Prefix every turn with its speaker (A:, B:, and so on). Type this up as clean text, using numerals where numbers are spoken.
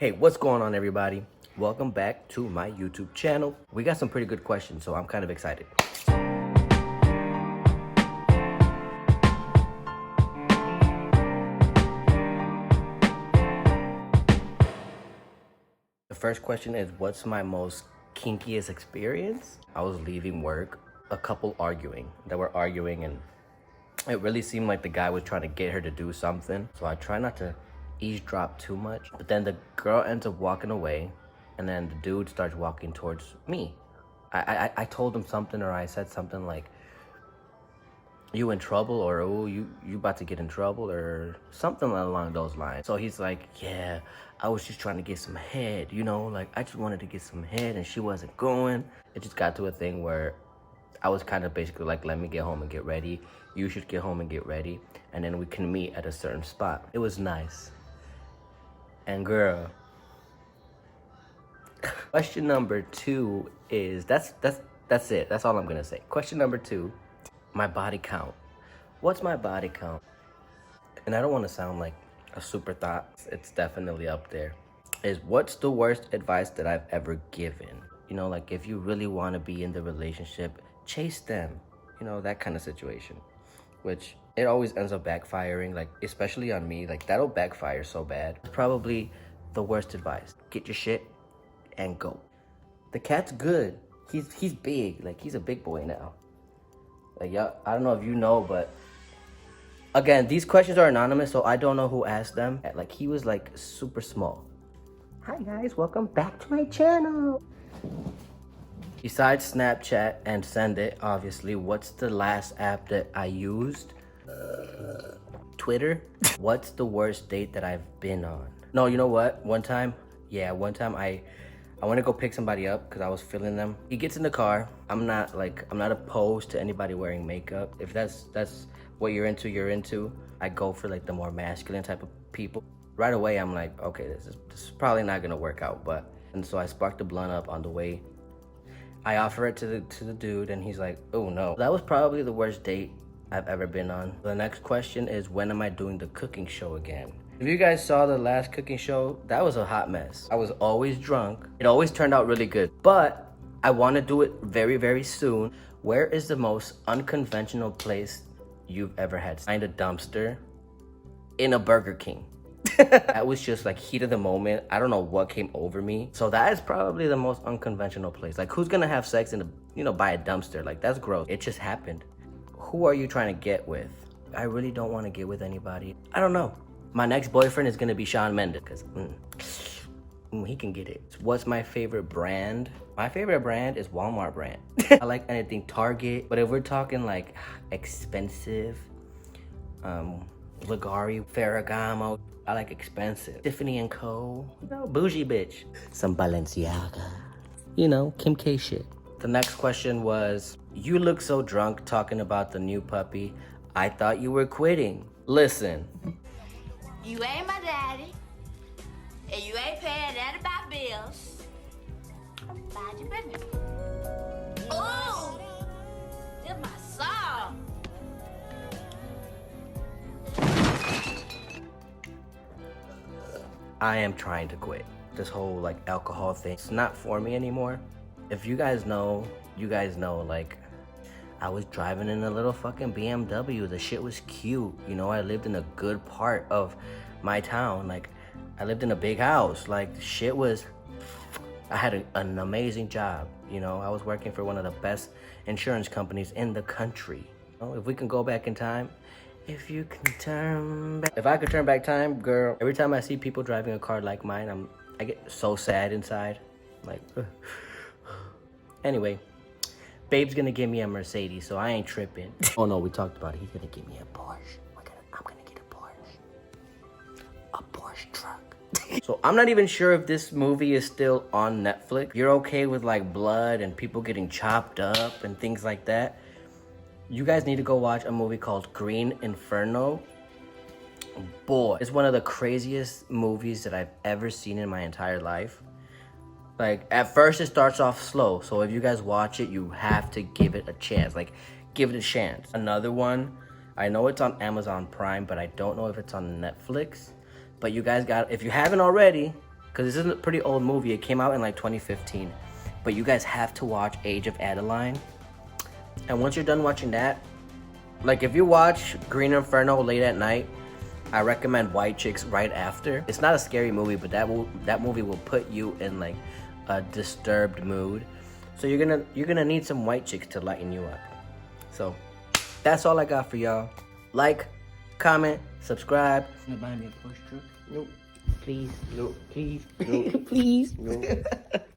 A: Hey, what's going on, everybody? Welcome back to my YouTube channel. We got some pretty good questions, so I'm kind of excited. The first question is, what's my most kinkiest experience? I was leaving work, a couple arguing. They were arguing, and it really seemed like the guy was trying to get her to do something. So I try not to eavesdrop too much. But then the girl ends up walking away, and then the dude starts walking towards me. I told him something, or I said something like, you in trouble, or oh, you about to get in trouble, or something along those lines. So he's like, yeah, I was just trying to get some head, like I just wanted to get some head and she wasn't going. It just got to a thing where I was kind of basically like, let me get home and get ready. You should get home and get ready, and then we can meet at a certain spot. It was nice. And girl, question number 2 is, that's it. That's all I'm gonna say. Question number 2, my body count. What's my body count? And I don't want to sound like a super thought. It's definitely up there. Is what's the worst advice that I've ever given? Like if you really want to be in the relationship, chase them. That kind of situation. Which it always ends up backfiring, like especially on me. Like that'll backfire so bad. It's probably the worst advice. Get your shit and go. The cat's good. He's big. Like he's a big boy now. Like, yeah, I don't know if you know, but again, these questions are anonymous, so I don't know who asked them. Like, he was like super small. Hi guys, welcome back to my channel. Besides Snapchat and Send It, obviously, what's the last app that I used? Twitter. What's the worst date that I've been on? No, you know what? One time I want to go pick somebody up because I was feeling them. He gets in the car. I'm not opposed to anybody wearing makeup. If that's what you're into. I go for like the more masculine type of people. Right away, I'm like, okay, this is probably not gonna work out. And so I sparked the blunt up on the way. I offer it to the dude, and he's like, oh no. That was probably the worst date I've ever been on. The next question is, when am I doing the cooking show again? If you guys saw the last cooking show, that was a hot mess. I was always drunk. It always turned out really good, but I want to do it very, very soon. Where is the most unconventional place you've ever had? Find a dumpster in a Burger King. That was just like heat of the moment. I don't know what came over me. So that is probably the most unconventional place. Like, who's gonna have sex in by a dumpster? Like, that's gross. It just happened. Who are you trying to get with? I really don't want to get with anybody. I don't know. My next boyfriend is gonna be Shawn Mendes, because he can get it. What's my favorite brand? My favorite brand is Walmart brand. I like anything Target, but if we're talking like expensive, Ligari, Ferragamo, I like expensive. Tiffany & Co. Bougie bitch. Some Balenciaga. Kim K shit. The next question was, you look so drunk talking about the new puppy. I thought you were quitting. Listen.
B: You ain't my daddy, and you ain't paying none of my bills. Mind your business. Ooh, this my song.
A: I am trying to quit. This whole like alcohol thing, it's not for me anymore. If you guys know, like, I was driving in a little fucking BMW. The shit was cute. I lived in a good part of my town. Like, I lived in a big house. Like, the shit was, I had an amazing job. I was working for one of the best insurance companies in the country. If we can go back in time, if I could turn back time, girl, every time I see people driving a car like mine, I get so sad inside. Like, anyway. Babe's gonna give me a Mercedes, so I ain't tripping. Oh no, we talked about it. He's gonna give me a Porsche. I'm gonna get a Porsche. A Porsche truck. So I'm not even sure if this movie is still on Netflix. You're okay with like blood and people getting chopped up and things like that? You guys need to go watch a movie called Green Inferno. Boy, it's one of the craziest movies that I've ever seen in my entire life. Like, at first it starts off slow, so if you guys watch it, you have to give it a chance. Like, give it a chance. Another one, I know it's on Amazon Prime, but I don't know if it's on Netflix. But you guys if you haven't already, because this is a pretty old movie. It came out in like 2015. But you guys have to watch Age of Adeline. And once you're done watching that, like if you watch Green Inferno late at night, I recommend White Chicks right after. It's not a scary movie, but that movie will put you in like a disturbed mood. So you're gonna need some White Chicks to lighten you up. So that's all I got for y'all. Like, comment, subscribe.
C: You buy me a Porsche truck?
A: Nope. Please.
C: Nope.
A: Please.
C: Nope.
A: Please.
C: Nope.